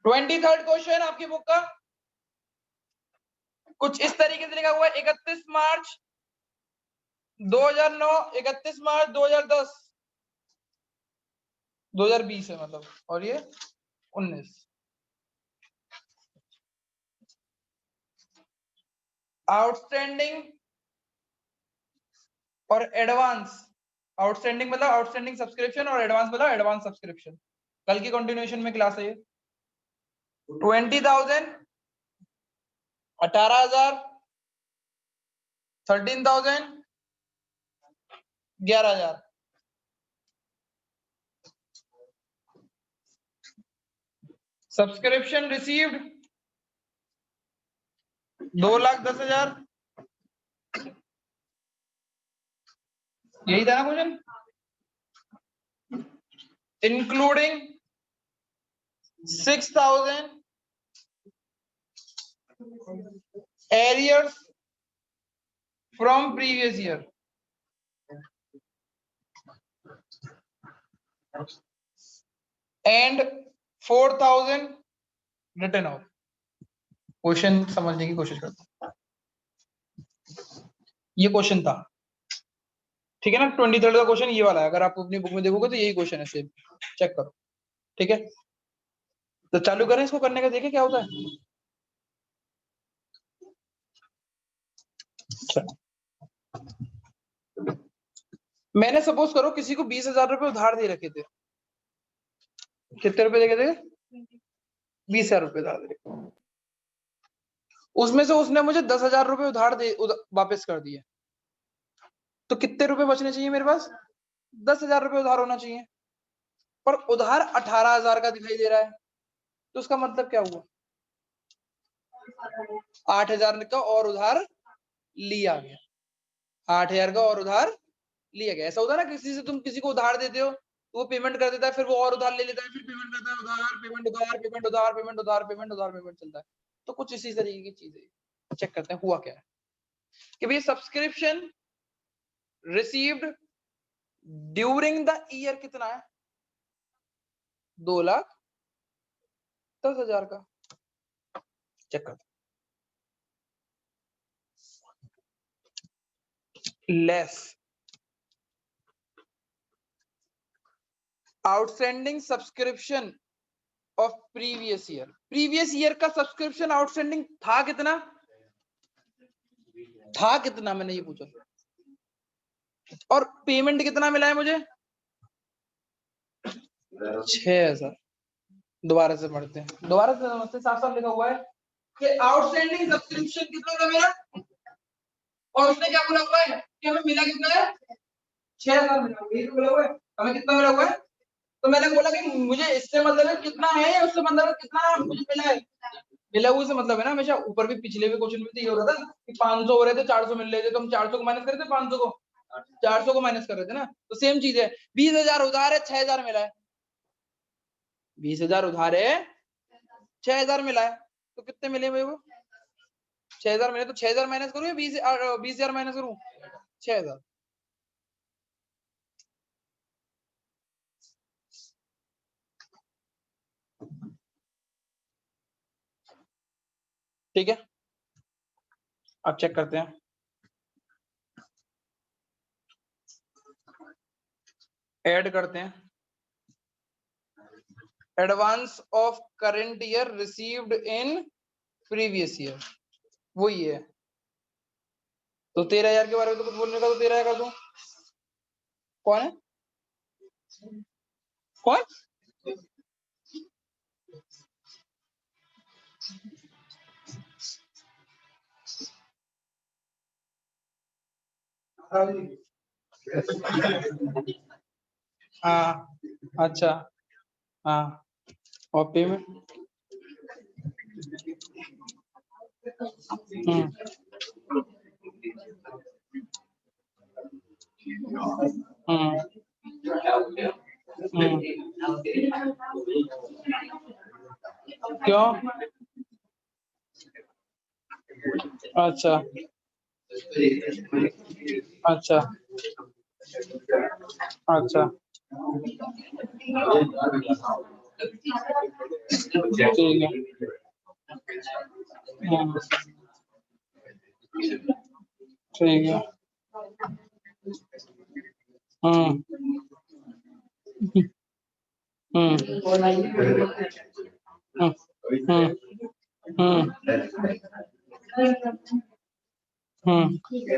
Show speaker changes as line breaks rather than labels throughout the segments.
23rd question आपकी book का कुछ इस तरीके से लिखा हुआ है, 31 मार्च 2009, 31 मार्च 2010, 2020 है मतलब, और ये 19। आउटस्टैंडिंग और एडवांस, आउटस्टैंडिंग मतलब आउटस्टैंडिंग सब्सक्रिप्शन और एडवांस मतलब एडवांस सब्सक्रिप्शन। कल की कंटिन्यूएशन में क्लास है ये। 20,000, 18,000, 13,000, 11,000। Subscription received 2,10,000। यही था ना question, including 6,000 arrears from previous year and 4,000 written off। Question समझने की कोशिश करते हैं, ये क्वेश्चन था, ठीक है ना। 23rd का क्वेश्चन ये वाला है, अगर आप अपनी बुक में देखोगे तो यही क्वेश्चन है, सेम चेक करो, ठीक है। तो चालू करें इसको करने का, देखें क्या होता है। मैंने सपोज करो किसी को 20,000 रुपए उधार दे रखे थे। कितने रुपए दे रखे थे? 20,000 रुपए उधार दे रखे। उसमें से उसने मुझे 10,000 रुपए उधार वापस कर दिए, तो कितने रुपए बचने चाहिए मेरे पास? 10,000 रुपए उधार होना चाहिए, पर उधार 18,000 का दिखाई दे रहा है, तो उसका मतलब क्या हुआ? 8,000 का और उधार लिया गया, 8,000 का और उधार लिया गया। ऐसा होता है ना, किसी से तुम किसी को उधार देते हो तो वो पेमेंट कर देता है, फिर वो और उधार ले लेता है, फिर पेमेंट करता है, उधार पेमेंट उधार पेमेंट उधार पेमेंट उधार पेमेंट उधार पेमेंट चलता है। तो कुछ इसी तरीके की चीज है। चेक करते हैं हुआ क्या है कि भाई subscription received during the year कितना है? 2,10,000 का। चेक करते less outstanding subscription of previous year. Previous year का सब्सक्रिप्शन आउटस्टैंडिंग था कितना? था कितना, मैंने ये पूछा। और पेमेंट कितना मिला है मुझे? 6,000। दोबारा से पढ़ते हैं, दोबारा से समझते। साफ साफ लिखा हुआ है कि आउटस्टैंडिंग सब्सक्रिप्शन कितना था मेरा, और उसने क्या बोला हुआ है कि हमें मिला कितना है? 6,000 मिला। यही तो बोला हुआ है, हमें कितना मिला हुआ है। तो मैंने बोला कि मुझे इससे मतलब है कितना है, उससे मतलब है कितना मुझे मिला है। मिला हुआ से मतलब है ना, हमेशा ऊपर भी पिछले भी क्वेश्चन में तो ये हो रहा था कि 500 हो रहे थे, 400 मिल रहे थे, तो हम 400 को माइनस कर रहे थे, 500 को 400 को माइनस कर रहे थे ना। तो सेम चीज है, 20,000 उधार है, 6,000 मिला है। 20,000 उधार है, 6,000 मिला है, तो कितने मिले भाई वो? 6,000 मिले। तो 6,000 माइनस करूँ या 20,000 माइनस करूँ? 6,000। ठीक है, अब चेक करते हैं। ऐड करते हैं। Advance of current year received in previous year, वही है। तो 13,000 के बारे में तो कुछ बोलने का, तो 13,000 कर दूं। कौन है? कौन? हाँ, अच्छा, हाँ, और पेमेंट। क्यों? अच्छा अच्छा अच्छा। ठीक है। हाँ, ठीक है। हम्म हम्म हम्म हम्म ठीक है।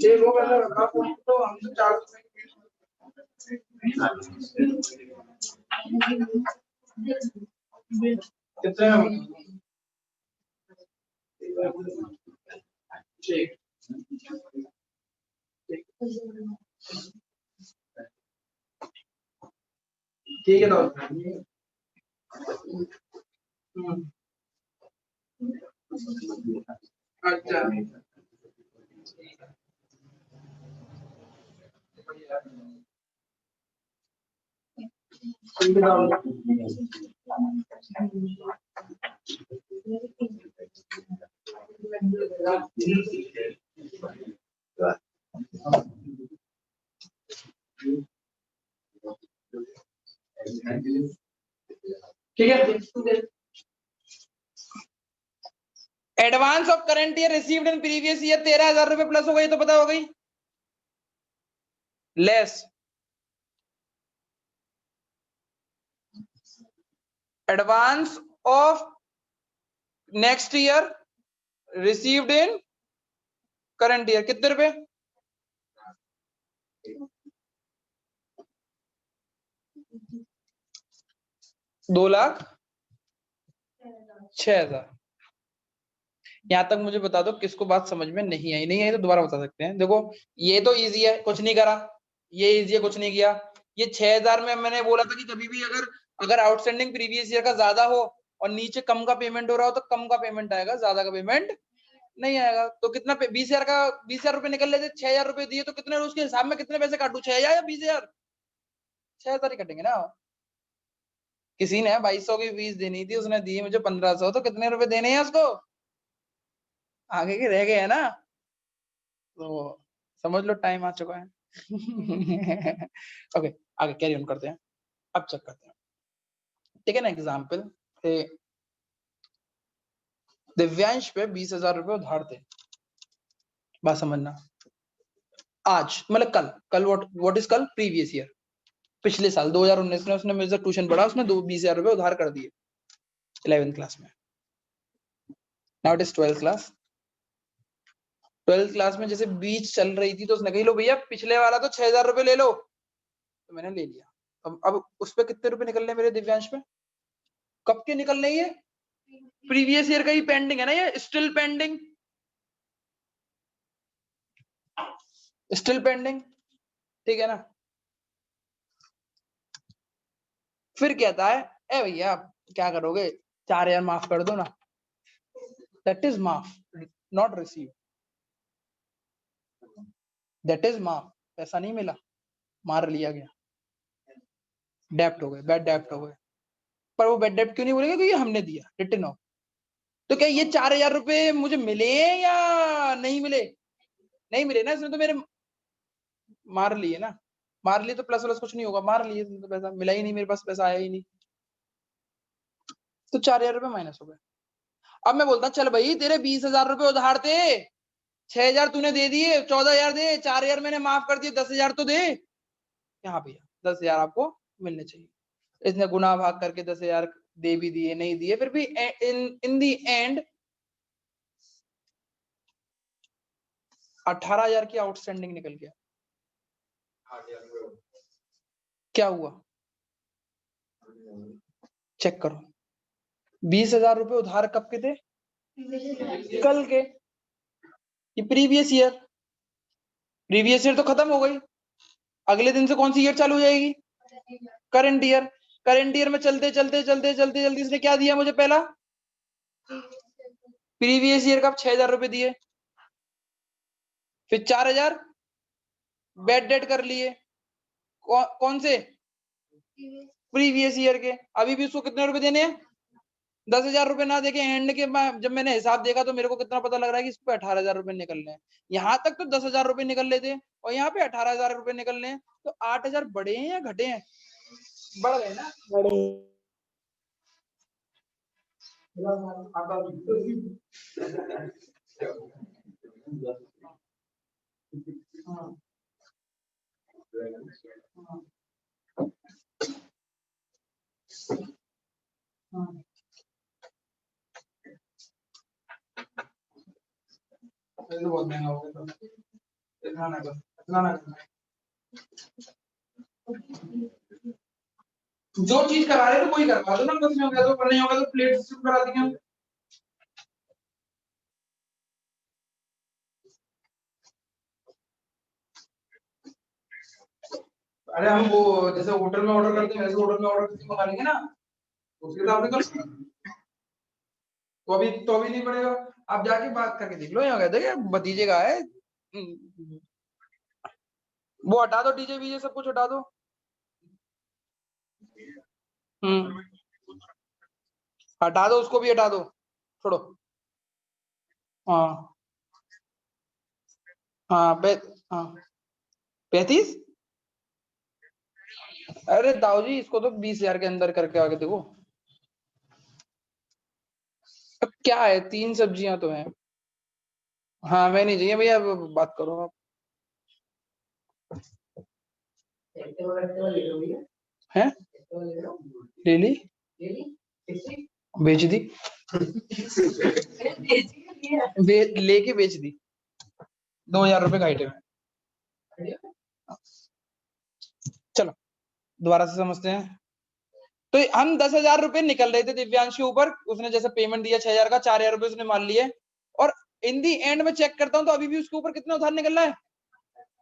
ये लोग अगर रखा तो हम तो 400 कितने ठीक ठीक है। तो अच्छा ठीक है। Advance of current year received in previous year 13,000 रुपए प्लस हो गई तो पता हो गई less advance of next year received in current year कितने रुपए 2,06,000। यहां तक मुझे बता दो किसको बात समझ में नहीं आई, नहीं आई तो दोबारा बता सकते हैं। देखो ये तो इजी है, कुछ नहीं करा, ये इजी है, कुछ नहीं किया। ये 6,000 में मैंने बोला था कि कभी भी अगर अगर आउटस्टैंडिंग प्रीवियस ईयर का ज्यादा हो और नीचे कम का पेमेंट हो रहा हो तो कम का पेमेंट आएगा, ज्यादा का पेमेंट नहीं आएगा। तो कितना 20,000 का 20,000 रुपए निकल लेते, 6,000 रुपए दिए तो कितने उसके हिसाब में कितने पैसे काटू, 6,000 या 20,000? 6,000 ही कटेंगे ना। किसी ने 2,200 की फीस देनी थी, उसने दी मुझे 1,500, तो कितने रुपए देने हैं उसको, आगे के रह गए है ना। तो समझ लो टाइम आ चुका है। ओके आगे कैरी ऑन करते हैं। अब चेक करते हैं, ठीक है ना। एग्जाम्पल दिव्यांश पे 20,000 रुपए उधार थे। बात समझना, आज मतलब कल, कल व्हाट इज कल, प्रीवियस ईयर, पिछले साल 2019 में उसने मेरे से ट्यूशन पढ़ा, उसने 20,000 रुपए उधार कर दिए 11th क्लास में। Now it is 12th class. 12th class में जैसे बीच चल रही थी तो उसने कही लो भैया पिछले वाला तो 6,000 रुपए ले लो, तो मैंने ले लिया। अब उस पे कितने रुपए निकलने मेरे दिव्यांश पे, कब के निकलने, ये प्रीवियस ईयर का ही पेंडिंग है ना, ये स्टिल पेंडिंग, स्टिल पेंडिंग, ठीक है ना। फिर कहता है ए भैया क्या करोगे, 4,000 माफ कर दो ना, दैट इज माफ, नॉट रिसीव, दैट इज माफ, पैसा नहीं मिला, मार लिया गया, डेप्ट हो गए, बैड डेप्ट हो गए। पर वो बैड डेप्ट क्यों नहीं बोलेगा, क्योंकि हमने दिया रिटर्न ऑफ। तो क्या ये 4,000 रुपए मुझे मिले या नहीं मिले, नहीं मिले ना, इसने तो मेरे मार लिए ना, मार लिए तो प्लस प्लस कुछ नहीं होगा, मार लिए तो पैसा मिला ही नहीं, मेरे पास पैसा आया ही नहीं, तो 4,000 रुपए माइनस हो गए। अब मैं बोलता चल भाई तेरे 20,000 रुपए उधार थे, 6,000 तूने दे दिए, 14,000 दे, 4,000 मैंने माफ कर दिए, 10,000 तो दे। यहाँ भैया 10,000 आपको मिलने चाहिए। इसने गुना भाग करके 10,000 दे भी दिए, नहीं दिए, फिर भी इन दी एंड 18,000 की आउटस्टैंडिंग निकल गया। क्या हुआ चेक करो, 20,000 रुपए उधार कब के थे, कल के, ये प्रीवियस ईयर, प्रीवियस ईयर तो खत्म हो गई, अगले दिन से कौन सी ईयर चालू हो जाएगी, करंट ईयर। करंट ईयर में चलते चलते चलते चलते जल्दी इसने क्या दिया मुझे, पहला प्रीवियस ईयर का 6,000 रुपए दिए, फिर 4,000 बैड डेट कर लिए, कौन से, प्रीवियस ईयर के। अभी भी उसको कितने रुपए देने हैं, 10,000 रुपए ना देके एंड के जब मैंने हिसाब देखा तो मेरे को कितना पता लग रहा है कि इस पे 18,000 रुपए निकल रहे हैं। यहाँ तक तो 10,000 रुपए निकल लेते और यहाँ पे 18,000 रुपए निकल रहे हैं, तो 8,000 बढ़े हैं या घटे हैं? बढ़ गए ना,
बड़े।
हाँ। हाँ। तो बहुत महंगा हो गया, तो इतना ना कर, इतना ना कर। जो चीज करा रहे तो वही करवा दो ना, कुछ नहीं होगा तो नहीं होगा तो प्लेट सिस्टम करा देंगे हम। अरे हम वो जैसे होटल में ऑर्डर करते हैं वैसे होटल में ऑर्डर करके मंगा लेंगे ना, उसके हिसाब से कर, तो अभी नहीं पड़ेगा। आप जाके बात करके देख लो, यहाँ कहते हैं भतीजे का है। वो हटा दो, डीजे वीजे सब कुछ हटा दो। हटा दो, उसको भी हटा दो, छोड़ो। हाँ हाँ हाँ 35। अरे दाऊ जी इसको तो 20,000 के अंदर करके आगे देखो। अब क्या है, 3 सब्जियां तो हैं। हाँ मैं नहीं चाहिए भैया, अब बात करो आप। हैं ले ली, बेच दी, लेके बेच दी, 2,000 रुपए का आइटम है। चलो दोबारा से समझते हैं। तो हम 10,000 रुपए निकल रहे थे दिव्यांश के ऊपर, उसने जैसे पेमेंट दिया 6,000 का, 4,000 रुपए उसने मान लिए, और इन दी एंड में चेक करता हूं तो अभी भी उसके ऊपर कितना उधार निकल रहा है,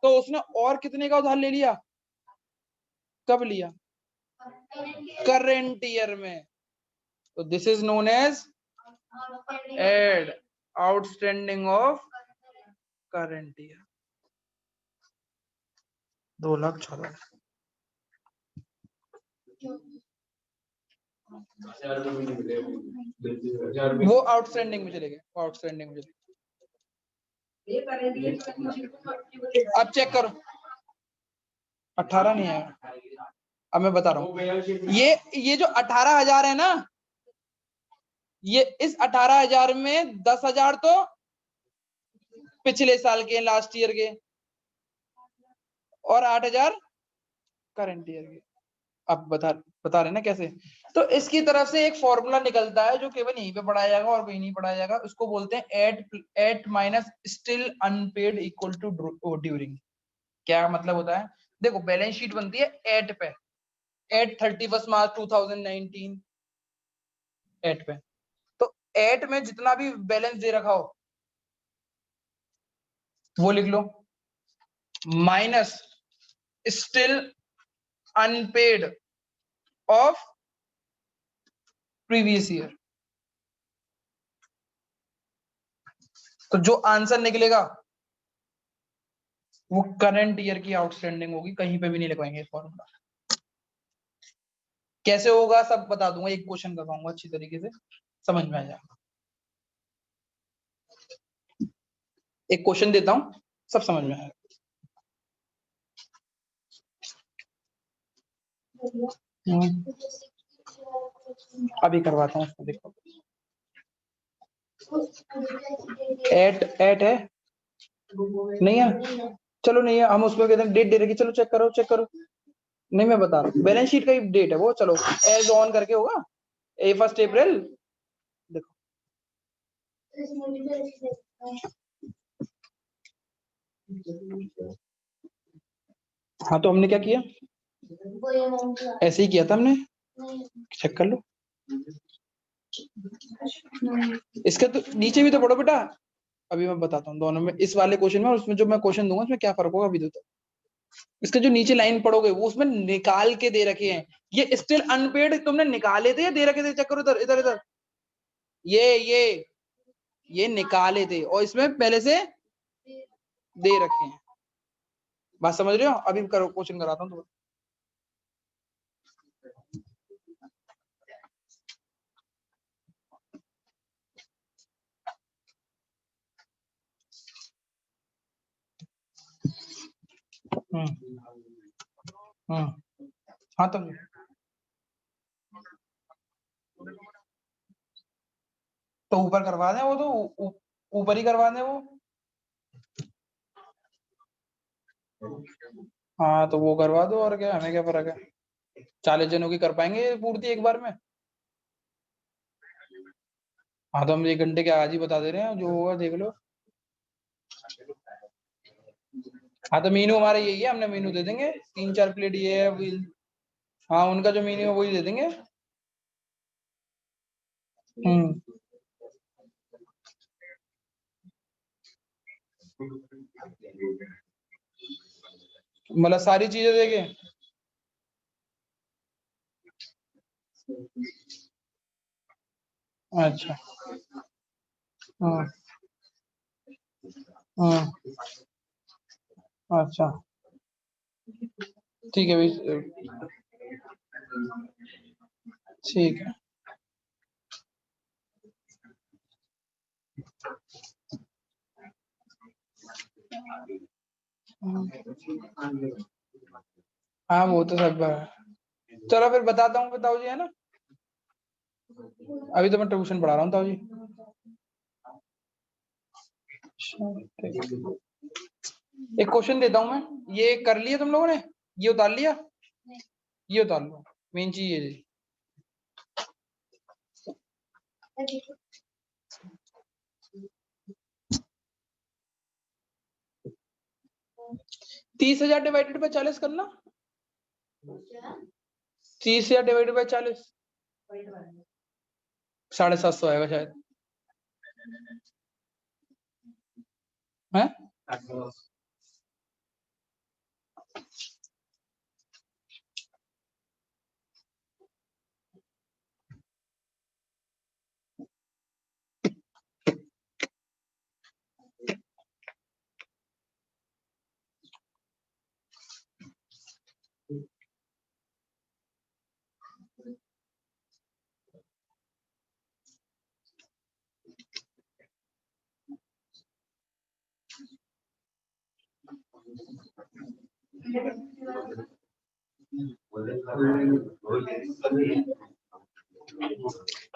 तो उसने और कितने का उधार ले लिया, कब लिया, करेंट ईयर में। तो this is known as add outstanding of current year, 2,14,000। वो आउटस्टैंडिंग में चले गए, आउटस्टैंडिंग में चले गए। अब चेक करो, 18 नहीं है। अब मैं बता रहा हूँ, ये जो 18,000 है ना, ये इस 18,000 में 10,000 तो पिछले साल के, लास्ट ईयर के, और 8,000 करंट ईयर के। अब बता रहे ना कैसे। तो इसकी तरफ से एक फॉर्मूला निकलता है जो केवल यहीं पे पढ़ाया जाएगा और कहीं नहीं पढ़ाया जाएगा, उसको बोलते हैं add minus still unpaid equal to during. क्या मतलब होता है, देखो बैलेंस शीट बनती है एट पे, एट 31 मार्च 2019, एट पे। तो एट में जितना भी बैलेंस दे रखा हो वो लिख लो, minus still unpaid of previous year. तो जो आंसर निकलेगा वो करंट ईयर की आउटस्टैंडिंग होगी, कहीं पे भी नहीं लिखवाएंगे फॉर्मूला। कैसे होगा सब बता दूंगा, एक क्वेश्चन करवाऊंगा अच्छी तरीके से, समझ में आ जाएगा। एक क्वेश्चन देता हूं, सब समझ में आएगा। अभी करवाता हूँ उसको, देखो। एट एट है, नहीं है, चलो नहीं है, हम उसमें कहते हैं डेट दे रखी, चलो चेक करो चेक करो। नहीं मैं बता रहा हूँ, बैलेंस शीट का ही डेट है वो, चलो एज ऑन करके होगा, 1 अप्रैल। देखो हाँ, तो हमने क्या किया, ऐसे ही किया था हमने, चेक कर लो। इसके तो नीचे भी तो पढ़ो बेटा, अभी मैं बताता हूँ दोनों में, इस वाले क्वेश्चन में और उसमें जो मैं क्वेश्चन दूंगा उसमें क्या फर्क होगा अभी तो। इसके जो नीचे लाइन पढ़ोगे वो उसमें निकाल के दे रखे हैं, ये स्टिल अनपेड तुमने निकाले थे या दे रखे थे, चेक करो इधर इधर इधर, ये निकाले थे और इसमें पहले से दे रखे हैं। बात समझ रहे हो, अभी करो क्वेश्चन कराता हूँ तो। हम्म हम्म हाँ तो ऊपर करवा दें वो तो ऊपर ही करवा दें वो। हाँ तो वो करवा दो, और क्या, हमें क्या फर्क है। 40 जनों की कर पाएंगे पूर्ति एक बार में। हाँ तो हम 1 घंटे के आज ही बता दे रहे हैं, जो होगा देख लो। हाँ तो मीनू हमारा यही है, हमने मीनू दे देंगे, 3-4 प्लेट ये है हाँ उनका जो मीनू है वही दे देंगे। हम्म मतलब सारी चीजें देंगे। अच्छा। हाँ हाँ अच्छा ठीक है भाई। ठीक है। हाँ वो तो सब है। चलो फिर बताता हूँ, बताओ जी, है ना। अभी तो मैं ट्यूशन पढ़ा रहा हूँ ताऊ जी। एक क्वेश्चन देता हूँ मैं, ये कर लिया तुम लोगों ने, ये उतार लिया, ये उतार लो, मेन चीज ये। 30,000 डिवाइडेड बाय 40 करना। 30,000 डिवाइडेड बाय 40, 750 आएगा शायद। है।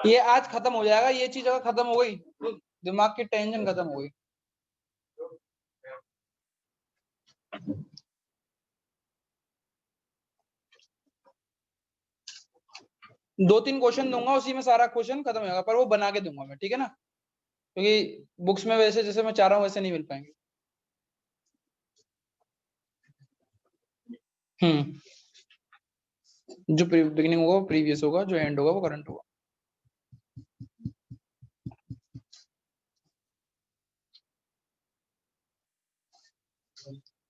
ये आज खत्म हो जाएगा, ये चीज अगर खत्म हो गई तो दिमाग की टेंशन खत्म हो गई। 2-3 क्वेश्चन दूंगा, उसी में सारा क्वेश्चन खत्म हो जाएगा, पर वो बना के दूंगा मैं, ठीक है ना, क्योंकि बुक्स में वैसे जैसे मैं चाह रहा हूँ वैसे नहीं मिल पाएंगे। जो बिगिनिंग होगा वो प्रीवियस होगा, जो एंड होगा वो करंट होगा।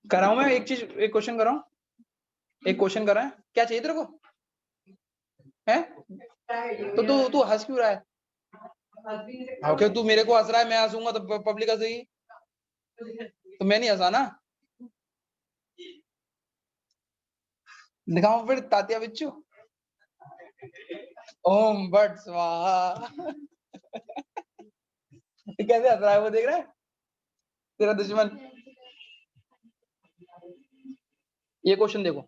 कराऊं मैं एक चीज, एक क्वेश्चन कराऊं, एक क्वेश्चन कराएं, क्या चाहिए तेरे को, है। तो तू तू हंस क्यों रहा है। ओके तू मेरे को हंस रहा है, मैं हंसूंगा तो पब्लिक हंसेगी, तो मैं नहीं हंसा ना। दिखाऊं फिर तात्या बिच्चू, ओम बट स्वाहा। कैसे हंस रहा है वो, देख रहा है तेरा दुश्मन। ये क्वेश्चन देखो।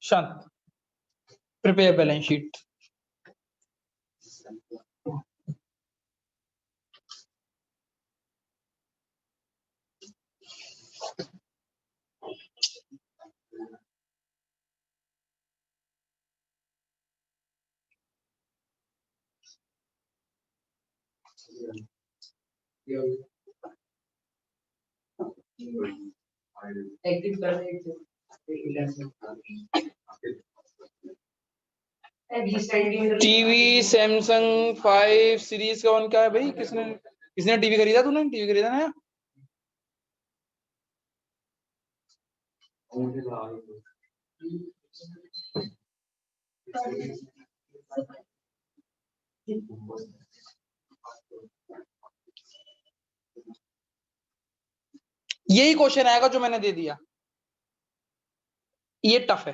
शांत। Prepare balance sheet. TV Samsung 5 series का कौन क्या है भाई? किसने टीवी खरीदा? तूने टीवी खरीदा ना? यही क्वेश्चन आएगा जो मैंने दे दिया, ये टफ है।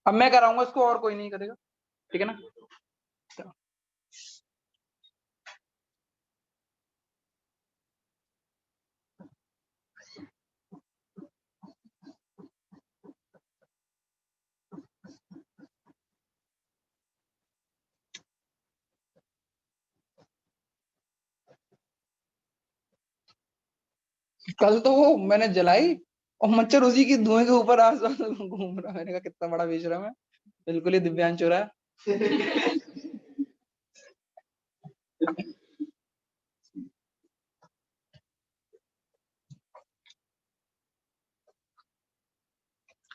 अब मैं कराऊंगा इसको, और कोई नहीं करेगा, ठीक है ना? कल तो वो मैंने जलाई और मच्छर उसी की धुएं के ऊपर आसपास घूम रहा। मैंने कहा कितना बड़ा बेचरा है, बिल्कुल ही दिव्यांश हो रहा है।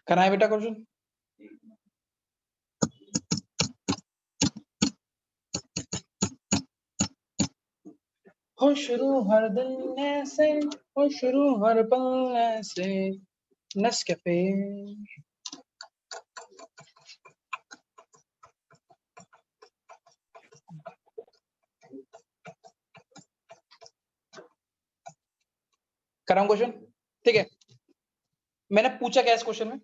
कराए बेटा क्वेश्चन? हो शुरू हर दिन ऐसे, हो शुरू हर पल ऐसे, नेस्कैफे। कराऊं क्वेश्चन? ठीक है, मैंने पूछा क्या इस क्वेश्चन में?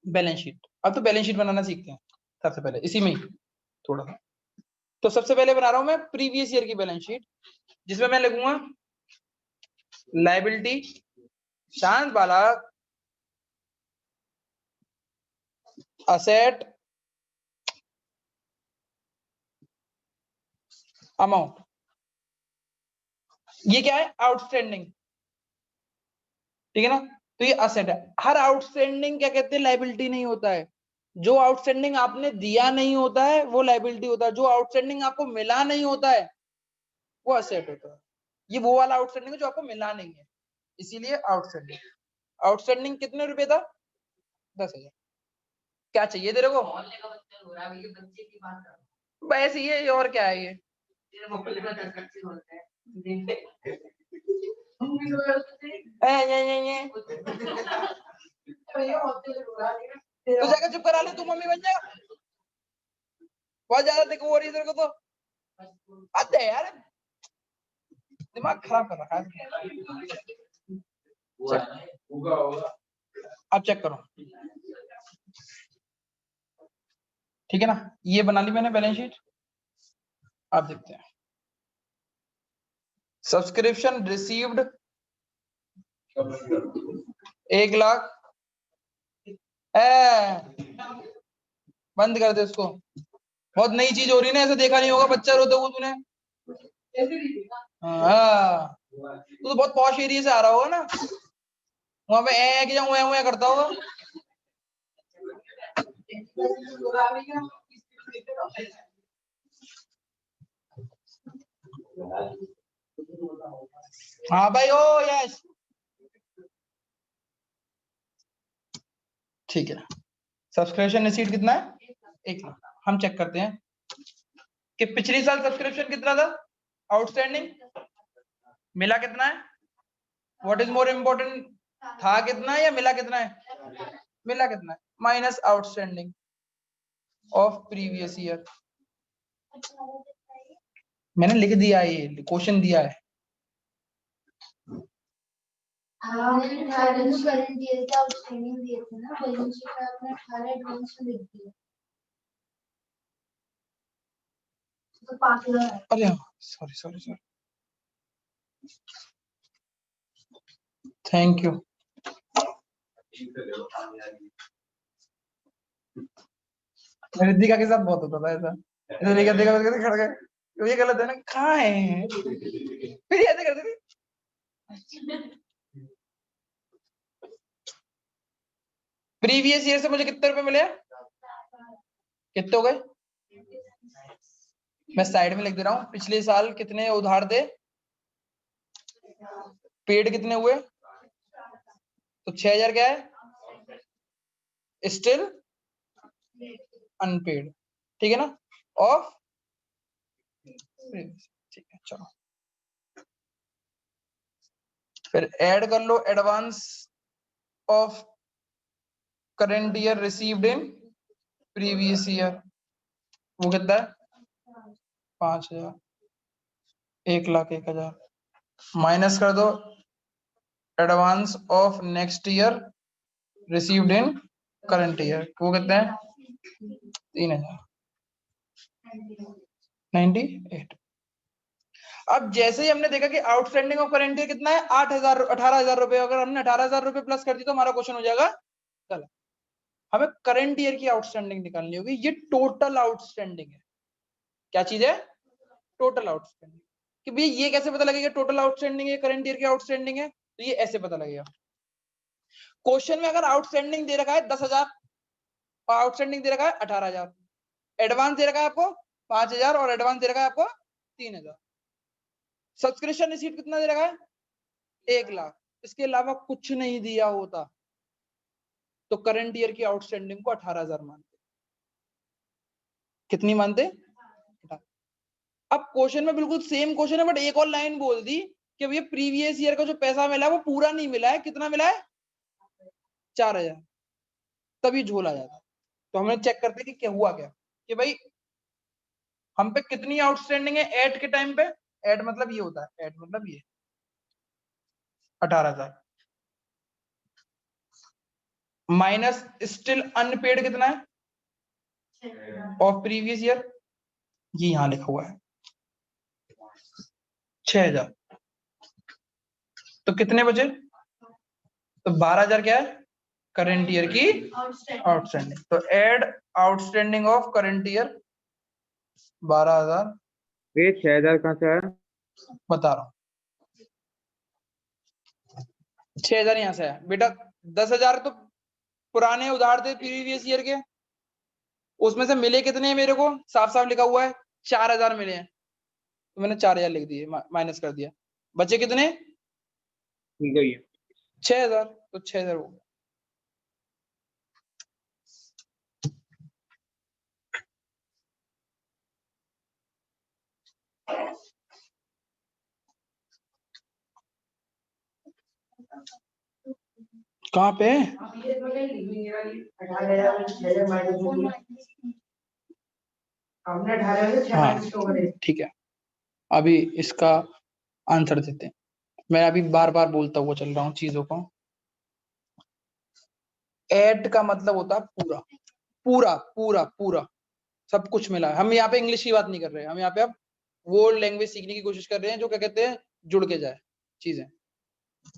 Balance sheet. अब तो बैलेंस शीट बनाना सीखते हैं सबसे पहले, इसी में ही थोड़ा सा। तो सबसे पहले बना रहा हूं मैं प्रीवियस ईयर की बैलेंस शीट, जिसमें मैं लिखूंगा लायबिलिटी, शांत बालक, असेट, अमाउंट। ये क्या है? आउटस्टैंडिंग, ठीक है ना? तो ये असेट है। हर आउटस्टैंडिंग क्या कहते हैं? लायबिलिटी नहीं होता है। जो आउटस्टैंडिंग आपने दिया नहीं होता है वो लायबिलिटी होता है, जो आउटस्टैंडिंग आपको मिला नहीं होता है वो असेट होता है। ये वो वाला आउटस्टैंडिंग है जो आपको मिला नहीं है, इसीलिए आउटस्टैंडिंग। आउटस्टैंडिंग कितने रुपए था? 10,000। क्या चाहिए तेरे को? बस ये और क्या है ये? ये। तो जाकर चुप करा ले, तू मम्मी बन जा। बहुत ज्यादा देखो हो रही है तेरे को तो। अरे यार दिमाग खराब कर रखा है। अब चेक करो, ठीक है ना? ये बना ली मैंने बैलेंस शीट। आप देखते हैं सब्सक्रिप्शन रिसीव्ड 1,00,000। बंद कर दे उसको, बहुत नई चीज हो रही है ना, ऐसा देखा नहीं होगा बच्चा रोते हुए तूने। हाँ, तू तो बहुत पॉश एरिया से आ रहा होगा ना, वहां पे कि जाऊं करता होगा। हाँ भाई, ओ यस, ठीक है। सब्सक्रिप्शन रिसीट कितना है? 1,00,000। हम चेक करते हैं कि पिछले साल सब्सक्रिप्शन कितना था आउटस्टैंडिंग, मिला कितना है? व्हाट इज मोर इम्पोर्टेंट, था कितना है या मिला कितना है? मिला कितना है minus outstanding of previous year. मैंने लिख दिया है, ये क्वेश्चन दिया है। अरे sorry sorry sorry, thank you. Riddhika के साथ बहुत होता था ऐसा, ऐसे देखा देखा देखा खड़ गए, तो ये गलत है ना, कहाँ है? फिर ऐसे करती थी। प्रीवियस ईयर से मुझे कितने रुपए मिले, कितने हो गए, मैं साइड में लिख दे रहा हूं, पिछले साल कितने उधार दे, पेड कितने हुए, तो 6000 क्या है, स्टिल अनपेड, ठीक है ना, ऑफ, ठीक है चलो, फिर ऐड कर लो advance of current year received in previous year, वो कितना है 5000, 1,01,000, माइनस कर दो advance of next year received in current year, वो कितने हैं 3,098। अब जैसे ही हमने देखा कि आउटस्टैंडिंग ऑफ करंट ईयर कितना है 8,000 18,000 रुपए, अगर हमने 18,000 रुपए प्लस कर दी तो हमारा क्वेश्चन हो जाएगा गलत। हमें करंट ईयर की आउटस्टैंडिंग निकालनी होगी, ये टोटल आउटस्टैंडिंग है, क्या चीज है, टोटल आउटस्टैंडिंग, कि भैया ये कैसे पता लगेगा टोटल आउटस्टैंडिंग है करंट ईयर की आउटस्टैंडिंग है, तो ये ऐसे पता लगेगा, क्वेश्चन में अगर आउटस्टैंडिंग दे रखा है 10,000 और आउटस्टैंडिंग दे रखा है 18,000, एडवांस दे रखा है आपको 5,000 और एडवांस दे रखा है आपको 3,000, सब्सक्रिप्शन रिसीट कितना दे रखा है 1,00,000, इसके अलावा कुछ नहीं दिया होता तो करंट ईयर की आउटस्टैंडिंग को 18,000 मानते, कितनी मानते, अब क्वेश्चन में बिल्कुल सेम क्वेश्चन है बट एक और लाइन बोल दी कि भैया प्रीवियस ईयर का जो पैसा मिला है वो पूरा नहीं मिला है, कितना मिला है 4,000, तभी झोल आ जाता, तो हमने चेक करते कि क्या हुआ, क्या कि भाई हम पे कितनी आउटस्टैंडिंग है एट के टाइम पे, एट मतलब ये होता है, एट मतलब ये 18,000 माइनस स्टिल अनपेड कितना है ऑफ प्रीवियस ईयर, ये यहां लिखा हुआ है 6,000, तो कितने बचे, तो 12,000 क्या है करंट ईयर की आउटस्टैंडिंग, तो add outstanding of current year 12,000,
ये 6,000 कहाँ से आया,
बता रहा हूँ 6,000 यहां से है बेटा, 10,000 तो पुराने उधार थे प्रीवियस ईयर के, उसमें से मिले कितने हैं मेरे को साफ साफ लिखा हुआ है 4,000 मिले हैं, तो मैंने 4,000 लिख दिए, माइनस कर दिया, बचे कितने
ठीक है ये
6,000, तो 6,000 हो गया। कहाँ पे हाँ ठीक है, अभी इसका आंसर देते हैं, मैं अभी बार बार बोलता हुआ चल रहा हूँ चीजों को, एड का मतलब होता है पूरा पूरा पूरा पूरा सब कुछ मिला है, हम यहाँ पे इंग्लिश की बात नहीं कर रहे हैं, हम यहाँ पे अब वो लैंग्वेज सीखने की कोशिश कर रहे हैं जो क्या कहते हैं जुड़ के जाए चीजें।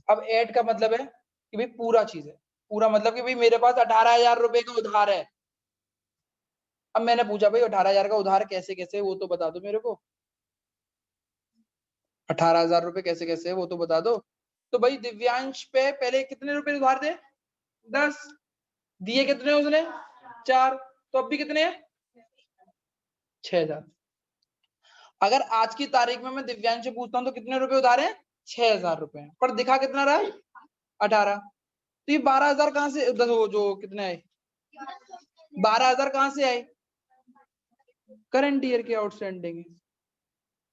अब ऐड का मतलब है कि भाई पूरा चीज है, पूरा मतलब कि भाई मेरे पास 18,000 रुपए का उधार है, अब मैंने पूछा भाई 18,000 का उधार कैसे कैसे वो तो बता दो मेरे को, 18,000 रुपए कैसे कैसे वो तो बता दो, तो भाई दिव्यांश पे पहले कितने रुपए उधार दे 10, दिए कितने उसने 4, तो अब भी कितने हैं 6,000, अगर आज की तारीख में मैं दिव्यांश से पूछता हूँ तो कितने रुपए उधार है 6,000 रुपए, पर दिखा कितना रहा है 18, तो ये 12,000 कहाँ से जो कितने आए 12,000 कहाँ से आए करंट ईयर की आउटस्टैंडिंग है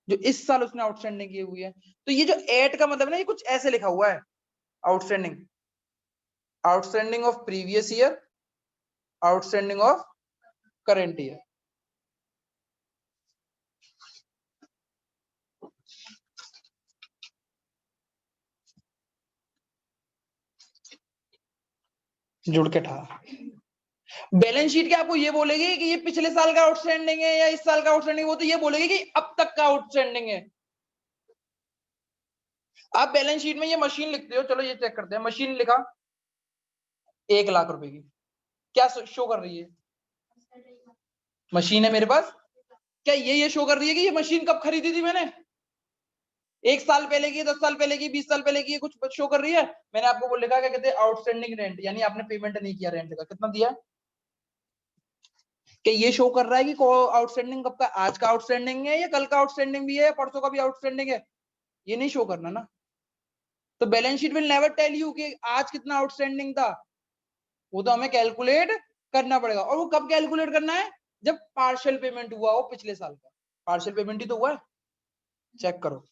जो इस साल उसने आउटस्टैंडिंग की हुई है, तो ये जो एट का मतलब है ना ये कुछ ऐसे लिखा हुआ है, outstanding outstanding of previous year outstanding of current year, जुड़ के ठा बैलेंस शीट क्या आपको ये बोलेगी कि ये पिछले साल का आउटस्टैंडिंग है या इस साल का आउटस्टैंडिंग, वो तो ये बोलेगी कि अब तक का आउटस्टैंडिंग है। आप बैलेंस शीट में ये मशीन लिखते हो, चलो ये चेक करते हैं, मशीन लिखा 1,00,000 रुपए की, क्या शो कर रही है मशीन है मेरे पास, क्या ये शो कर रही है कि ये मशीन कब खरीदी थी मैंने, 1 साल पहले की, 10 साल पहले की, 20 साल पहले की कुछ शो कर रही है। मैंने आपको वो लिखा, क्या कहते हैं, आउटस्टैंडिंग रेंट, यानी आपने पेमेंट नहीं किया रेंट का, कितना दिया, कि ये शो कर रहा है कि आउटस्टैंडिंग कब का, आज का आउटस्टैंडिंग है या कल का आउटस्टैंडिंग भी है या परसों का भी आउटस्टैंडिंग है, ये नहीं शो करना ना। तो balance sheet will never tell you कि आज कितना आउटस्टैंडिंग था, वो तो हमें कैलकुलेट करना पड़ेगा। और वो कब कैलकुलेट करना है, जब पार्शियल पेमेंट हुआ हो पिछले साल का। पार्शियल पेमेंट ही तो हुआ है, चेक करो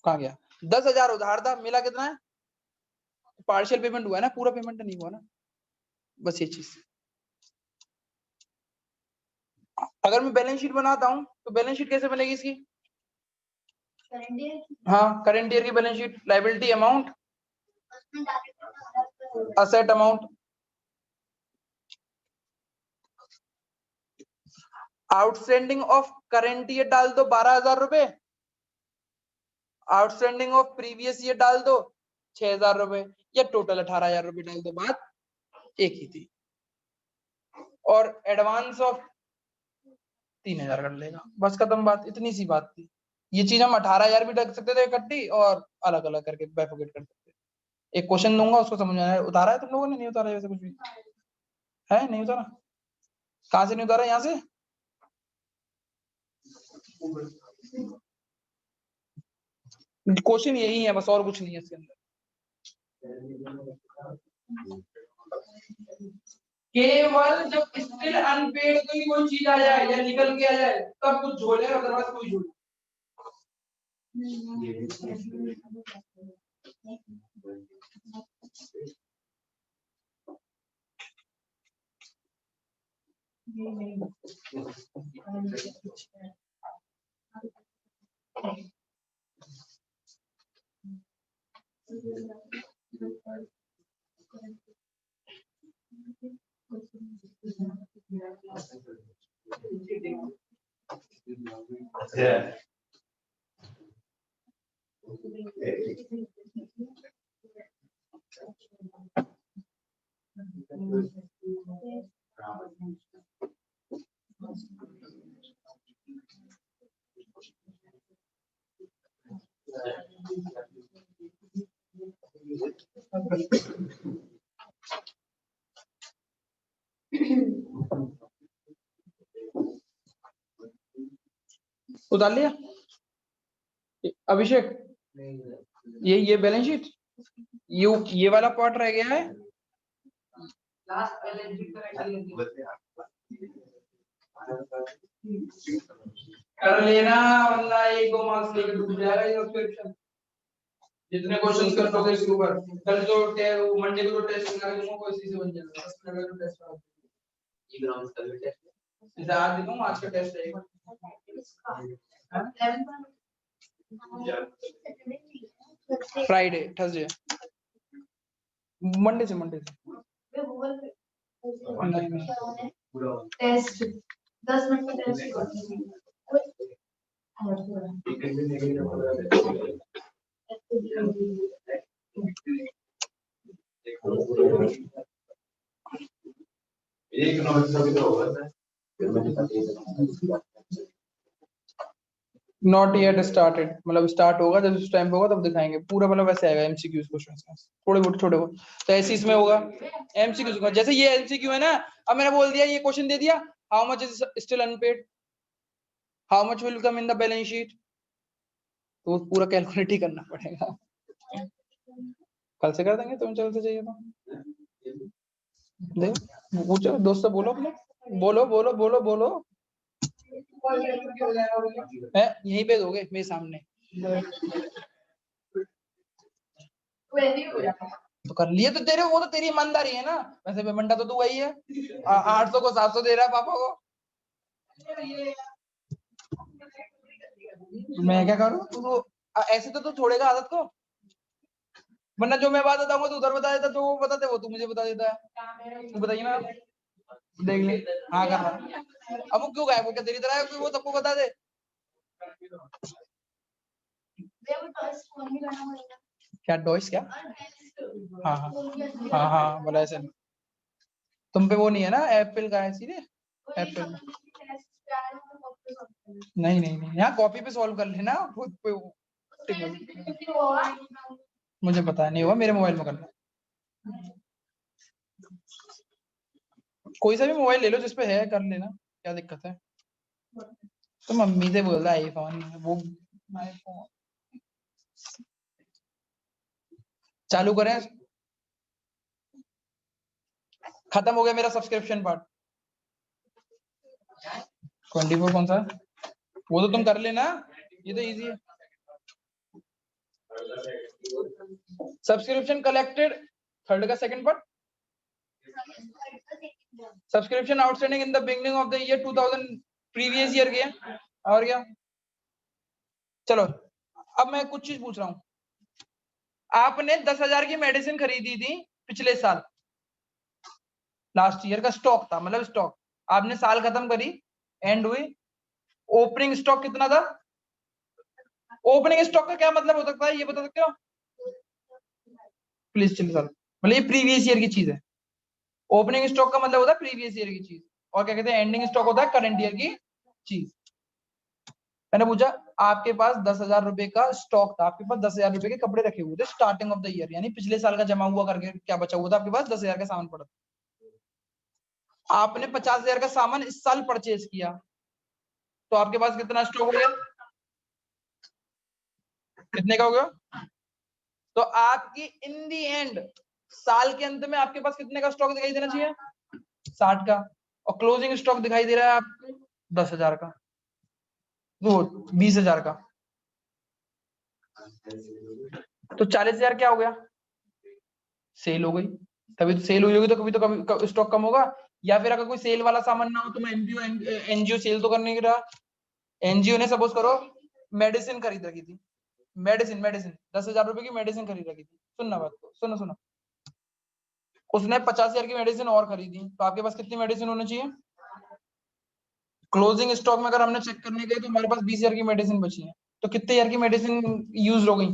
कहाँ गया। 10,000 उधार था, मिला कितना है, पार्शियल पेमेंट हुआ है ना, पूरा पेमेंट नहीं हुआ ना, बस ये चीज। अगर मैं बैलेंस शीट बनाता हूं तो बैलेंस शीट कैसे बनेगी इसकी, हाँ करेंट ईयर की balance sheet, liability amount, asset amount, outstanding of current year डाल दो 12,000 रुपए, आउटस्टैंडिंग ऑफ प्रीवियस ईयर डाल दो 6,000 रुपए, या टोटल 18,000 रुपए डाल दो, बात एक ही थी। और एडवांस ऑफ 3,000 कर लेगा, बस खत्म बात, इतनी सी बात थी। ये चीज हम 18,000 भी रख सकते थे इकट्ठी और अलग अलग करके बैफोकेट कर सकते थे। एक क्वेश्चन दूंगा, उसको समझ में आया। उतारा है तुम लोगों ने, नहीं उतारा है वैसे कुछ भी है, नहीं उतारा, कहाँ से नहीं उतारा, यहाँ से। क्वेश्चन यही है बस, और कुछ नहीं है इसके अंदर। केवल जब स्टिल अनपेड कोई चीज आ जाए या निकल के आ जाए तब कुछ झोलेगा, अदरवाइज कोई झोल। उतार लिया अभिषेक, ये बैलेंस शीट, ये वाला पार्ट रह गया है, लास्ट बैलेंस शीट कर लेना, वरना 1-2 मार्क्स लेकर डूब जाएगा ये सब्सक्रिप्शन। जितने क्वेश्चंस कर लोगे इसके ऊपर, कल जो मंडे को टेस्ट लगा दूंगा वो इसी से बन जाएगा, फर्स्ट लेवल का टेस्ट होगा, ये ग्राउंड का भी टेस्ट इधर आज देखूं, आज का टेस्ट है फ्राइडे, थर्सडे, मंडे से टेस्ट 10 मिनट का टेस्ट। एक नॉट येट स्टार्टेड, मतलब स्टार्ट होगा जब उस टाइम पे होगा तब दिखाएंगे पूरा, मतलब वैसे आएगा एमसीक्यूज क्वेश्चंस, थोड़े बहुत छोटे बहुत, तो ऐसे इसमें होगा एमसीक्यूज का। जैसे ये एमसीक्यू है ना, अब मैंने बोल दिया, ये क्वेश्चन दे दिया, how much is still unpaid, how much will come in the balance sheet, तो पूरा कैलकुलेट ही करना पड़ेगा। कल से कर देंगे, तुम चलते चाहिए तो देखो, पूछो दोस्त से, बोलो अपने, बोलो बोलो बोलो बोलो, है यहीं पे दोगे मेरे सामने, तो कर लिए तो तेरे, वो तो तेरी ईमानदारी है ना, वैसे पेमेंट तो तू वही है, 800 को 700 दे रहा है पापा को, मैं क्या करूं, तू ऐसे तो तू छोड़ेगा आदत को, वरना जो मैं बात बताऊंगा तो उधर बता देता, जो वो बताते वो तू मुझे बता देता है, तू बताइए ना, देख ले, हाँ कर रहा, अब वो क्यों गायब हो, क्या तेरी तरह है, वो सबको बता दे, क्या डॉइस क्या, हाँ हाँ हाँ हाँ, बोला ऐसे तुम पे वो नहीं है ना, एप्पल का है सीधे, एप्पल नहीं नहीं नहीं, यहाँ कॉपी पे सॉल्व कर लेना खुद पे। मुझे पता नहीं हुआ, मेरे मोबाइल में करना। कोई सा भी मोबाइल ले लो जिसपे है, कर लेना, क्या दिक्कत है। तो मम्मी से बोल रहा आईफोन, वो आईफोन चालू करें। खत्म हो गया मेरा सब्सक्रिप्शन पार्ट। 24 कौन सा? वो तो तुम कर लेना, ये तो इजी है। सब्सक्रिप्शन कलेक्टेड, थर्ड का second part. Subscription outstanding in the beginning of the year 2000, previous year के। और क्या? चलो अब मैं कुछ चीज पूछ रहा हूँ। आपने 10,000 की मेडिसिन खरीदी थी पिछले साल, लास्ट ईयर का स्टॉक था, मतलब स्टॉक। आपने साल खत्म करी, एंड हुई, ओपनिंग स्टॉक कितना था? ओपनिंग स्टॉक का क्या मतलब हो सकता है, ये बता सकते हो प्लीज? चलिए सर, मतलब ये प्रीवियस ईयर की चीज है। ओपनिंग स्टॉक का मतलब होता है प्रीवियस ईयर की चीज, और क्या कहते हैं, एंडिंग स्टॉक होता है करंट ईयर की चीज। मैंने पूछा आपके पास 10,000 रुपए का स्टॉक था, आपके पास 10,000 रुपए के कपड़े रखे हुए थे स्टार्टिंग ऑफ द ईयर, यानी पिछले साल का जमा हुआ करके क्या बचा हुआ था आपके पास, 10,000 का सामान पड़ा था। आपने 50,000 का सामान इस साल परचेज किया, तो आपके पास कितना स्टॉक हो गया? कितने का हो गया? तो आपकी इन दी एंड साल के अंत में आपके पास कितने का स्टॉक दिखाई देना चाहिए? 60 का। और क्लोजिंग स्टॉक दिखाई दे रहा है आपको 10,000 का, वो 20,000 का। तो 40,000 क्या हो गया? सेल हो गई। तभी तो सेल हुई होगी, तो कभी तो कभी स्टॉक कम होगा। या फिर अगर कोई सेल वाला सामान ना हो तो मैं एनजीओ सेल तो करने की रहा। एनजीओ ने सपोज करो मेडिसिन खरीद रखी थी, मेडिसिन मेडिसिन 10,000 रुपए की मेडिसिन खरीद रखी थी। सुनना बात को, सुनो सुनो। उसने 50,000 की मेडिसिन और खरीदी, तो आपके पास कितनी मेडिसिन होनी चाहिए? क्लोजिंग स्टॉक में अगर हमने चेक करने गए तो हमारे पास 20,000 की मेडिसिन बची है, तो कितने हजार की मेडिसिन यूज हो गई?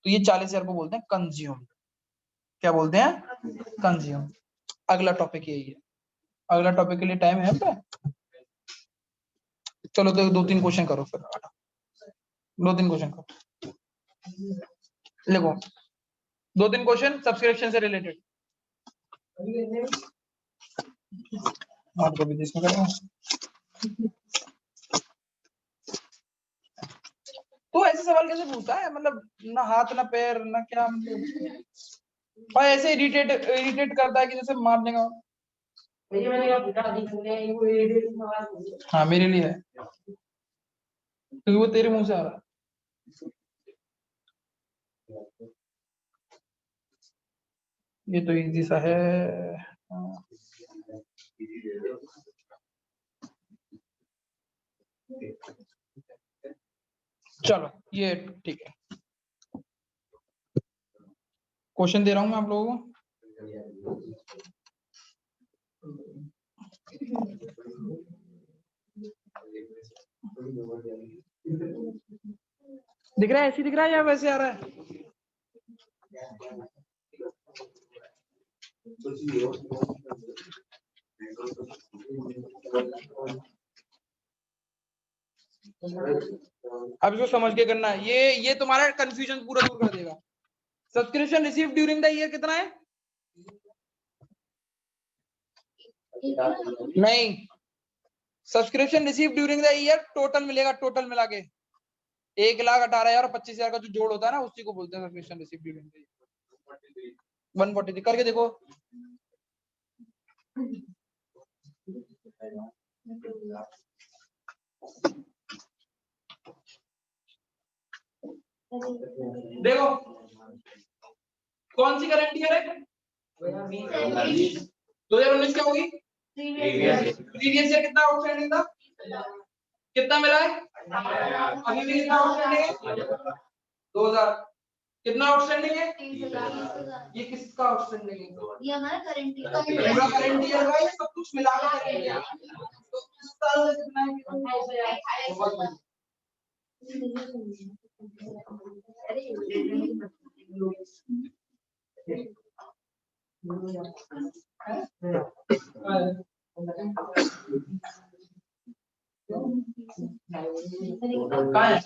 तो ये 40,000 को बोलते हैं कंज्यूम। क्या बोलते हैं? कंज्यूम। अगला टॉपिक यही है। अगला टॉपिक के लिए टाइम है पे? चलो तो 2-3 क्वेश्चन करो फिर, 2-3 क्वेश्चन करो, लिखो 2-3 क्वेश्चन सब्सक्रिप्शन से रिलेटेड। आपको भी इसमें करेंगे। तो ऐसे सवाल कैसे पूछता है, मतलब ना हाथ ना पैर ना क्या, मतलब और ऐसे इरिटेट इरिटेट करता है कि जैसे मारने का। हाँ मेरे लिए है, क्योंकि वो तेरे मुंह से आ रहा है। ये तो इजी सा है। हाँ। चलो ये ठीक है, क्वेश्चन दे रहा हूं मैं आप लोगों को। दिख रहा है, ऐसे दिख रहा है या वैसे आ रहा है? अब इसको समझ के करना है, ये तुम्हारा कंफ्यूजन पूरा दूर कर देगा। Subscription receive during the year कितना है? नहीं, subscription receive during the year total मिलेगा, टोटल मिला के 1,18,000 और 25,000 का जो जोड़ होता है ना, उसी को बोलते हैं subscription receive during the year. 143 करके देखो। देखो कौन सी करंट ईयर है? 2019 क्या होगी? प्रीवियस ईयर कितना आउटस्टैंडिंग था? कितना मिला है? अभी भी कितना आउटस्टैंडिंग है? 2,000। कितना आउटस्टैंडिंग है? ये किसका आउटस्टैंडिंग है? ये हमारा करंट ईयर का, पूरा करंट ईयर का, ये सब कुछ मिला के करंट ईयर। तो इस साल से कितना है? कहाँ है?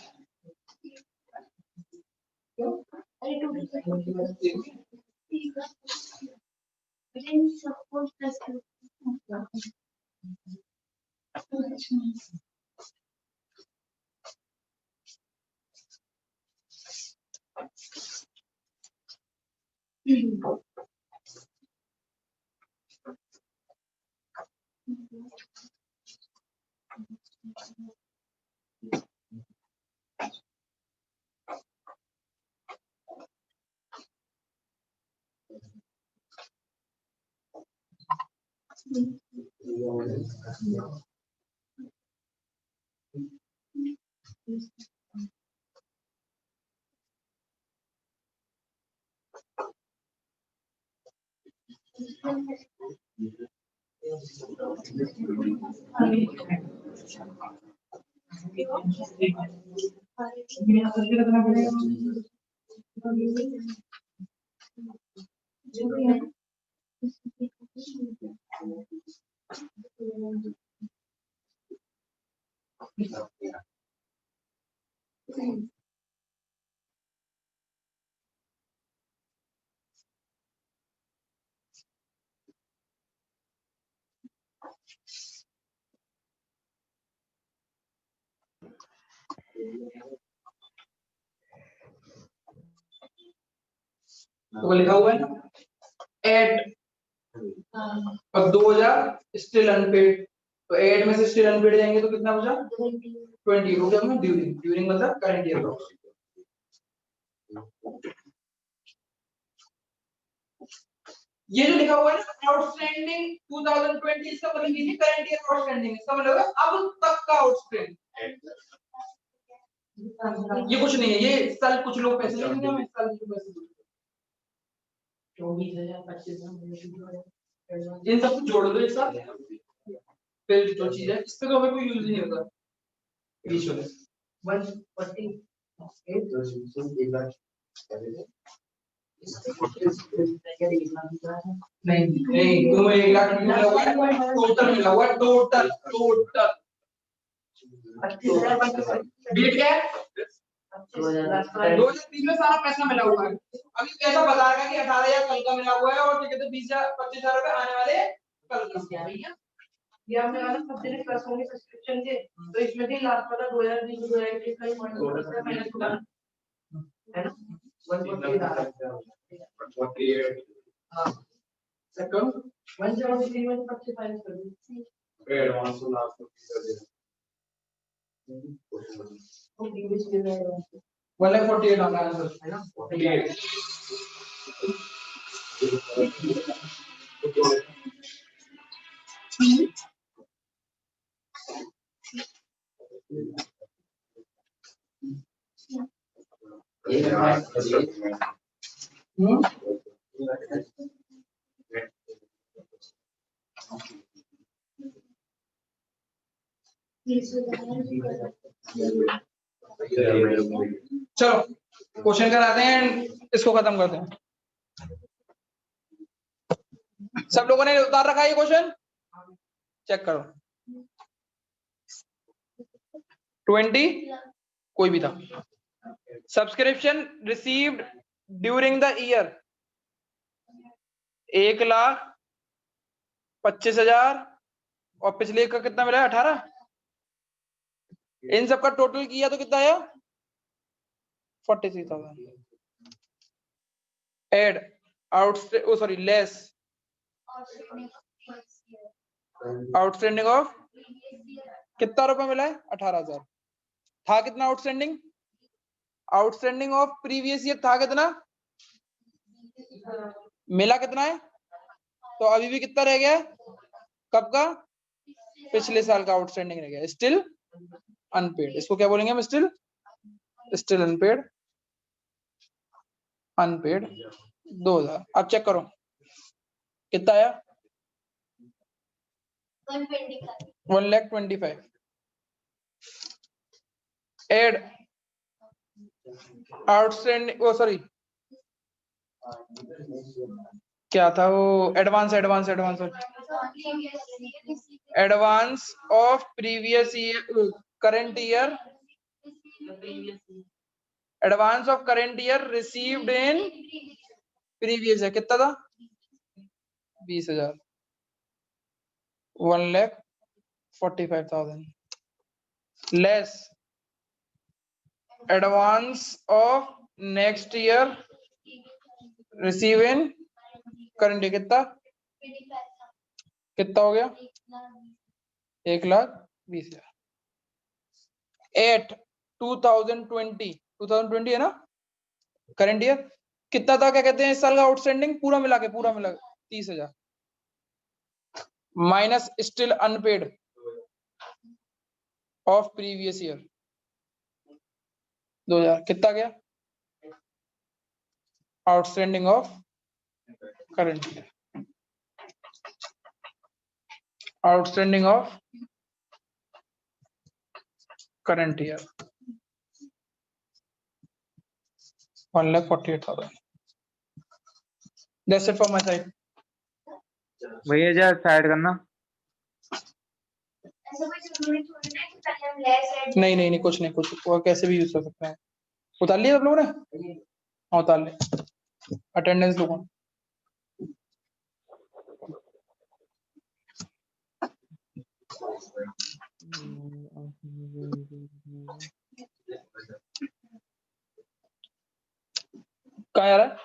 तो लिखा हुआ है एट और 2000 स्टिल अनपेड, तो 8 में से स्टिल अनपेड जाएंगे तो कितना बचा 20 हो गया अपना ड्यूरिंग, ड्यूरिंग मतलब करंट ईयर लॉस। ये जो लिखा हुआ है ना आउटस्टैंडिंग 2020, इसका मतलब ये करंट ईयर आउटस्टैंडिंग, इसका मतलब है अब तक का आउटस्टैंडिंग, ये कुछ नहीं है, ये साल कुछ लोग पैसे लेंगे, हम इस साल कुछ पैसे 24,000 25,000 इन सब को जोड़ दो एक साथ, फिर जो चीज है इस पे तो हमें कोई यूज नहीं होता बीच में 140 नहीं नहीं तुम्हें 1 लाख मिला हुआ है, टोटल मिला हुआ है, टोटल टोटल 25,000 बीट क्या है 2003 में सारा पैसा मिला हुआ है, अभी पैसा बताएगा कि 18,000 कल का मिला हुआ है और टिकट 20,000 25,000 रुपए आने वाले कल का क्या भैया, ये आपने वाला सब्सिडी प्लस होंगे सब्सक्रिप्शन के, तो इसमें भी लास्ट वाला 2020 2021 का पॉइंट माइनस होगा है ना 148 हां सेकंड 173 में सबसे फाइनल कर दी एडवांस तो लास्ट में कर दिया तो इंग्लिश के लिए 148 आ रहा आंसर है ना 48 चलो क्वेश्चन कराते हैं, इसको खत्म करते हैं। सब लोगों ने उतार रखा है ये क्वेश्चन, चेक करो 20 कोई भी था, subscription received during the year 1,25,000 और पिछले का कितना मिला 18, इन सबका टोटल किया तो कितना आया 43,000 एड लेस आउटस्टैंडिंग ऑफ कितना रुपए मिला है 18,000, था कितना outstanding, outstanding of previous year था कितना, मिला कितना है, तो अभी भी कितना रह गया कब का, पिछले साल का आउटस्टैंडिंग रह गया, स्टिल अनपेड, इसको क्या बोलेंगे हम स्टिल अनपेड 2000। अब चेक करो कितना आया 1,25,000 एड आउटस्टैंडिंग क्या था वो advance advance of previous year current year, advance of current year received in previous year कितना था? 20,000, 1,45,000 less advance of next year receive in current year कितना हो गया? 1,20,000 एट 2020 है ना करंट ईयर कितना था? क्या कहते हैं इस साल का आउटस्टैंडिंग पूरा मिला के 30,000 minus still unpaid of previous year 2,000 कितना गया? Outstanding of current year, outstanding of current year 1,48,000. That's it from my side.
भैया जा साइड करना।
नहीं कुछ नहीं, कुछ वो कैसे भी यूज कर सकते हैं। उतार लिया आप लोगों ने? हाँ उतार ले। अटेंडेंस लोगों कहाँ आ रहा है?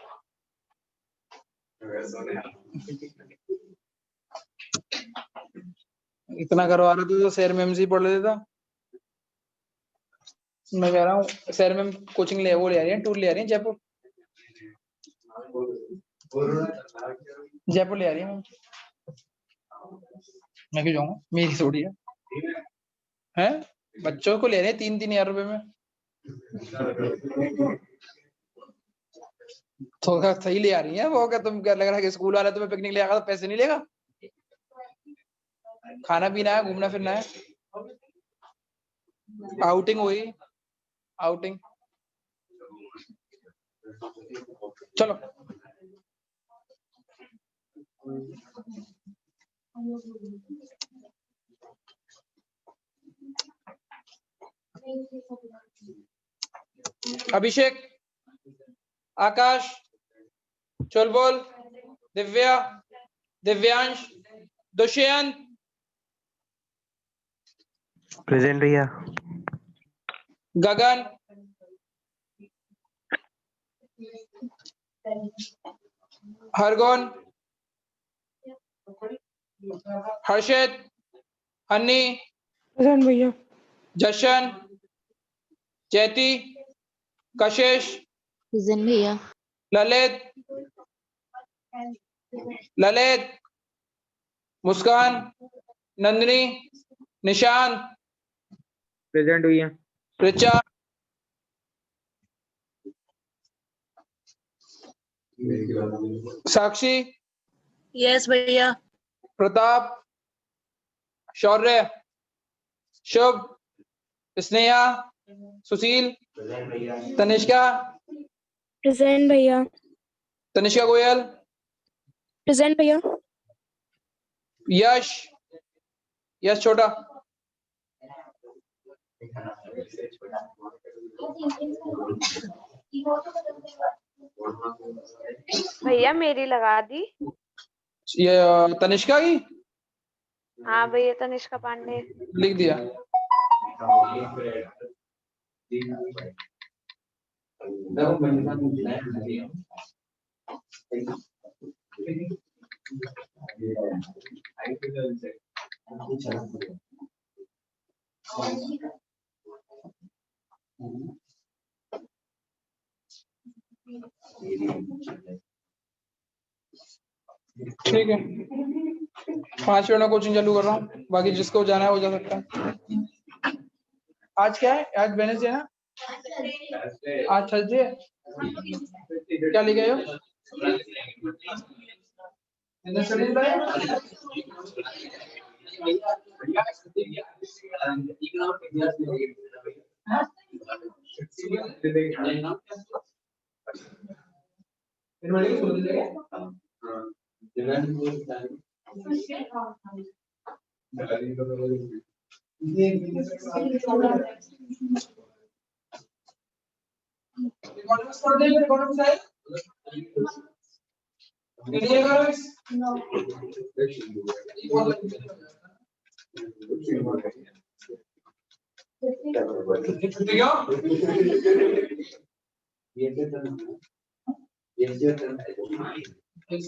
इतना करवा रहा तो सैर मैम से पढ़ लेता। मैं कह रहा हूँ सैर मैम कोचिंग ले वो ले आ रही है, टूर ले आ रही है जयपुर, जयपुर ले आ रही है मैम। मैं क्यों जाऊंगा, मेरी थोड़ी है बच्चों को ले रहे हैं 3,000 रुपए में। थोड़ा सही ले आ रही है वो। क्या तुम क्या लग रहा है कि स्कूल वाला तुम्हें पिकनिक ले आएगा तो पैसे नहीं लेगा? खाना पीना है, घूमना फिरना है, आउटिंग हुई, आउटिंग। चलो अभिषेक, आकाश, चुलबुल, दिव्या, दिव्यांश, दुष्यंत
प्रेजेंट भैया।
गगन, हरगोन, हर्षित, हन्नी,
प्रेजेंट भैया।
जशन, जयती, कशिश,
प्रेजेंट भैया।
ललित, ललित, मुस्कान, नंदिनी, निशांत,
प्रेजेंट भैया।
ऋचा, साक्षी,
यस भैया।
प्रताप, शौर्य, शुभ, स्नेहा, सुशील, तनिष्का,
प्रेजेंट भैया।
तनिष्का गोयल,
प्रेजेंट भैया।
यश, यश छोटा,
भैया मेरी लगा दी।
ये तनिष्का की
हाँ भैया तनिष्का पांडे
लिख दिया। ठीक है 5 मिनट में कोचिंग चालू कर रहा हूँ, बाकी जिसको जाना है वो जा सकता है। आज क्या है? आज वेडनेसडे है ना? आज थर्सडे है। क्या लिखे हो? Economics पढ़ते हैं economics है Indian economics ठीक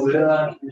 है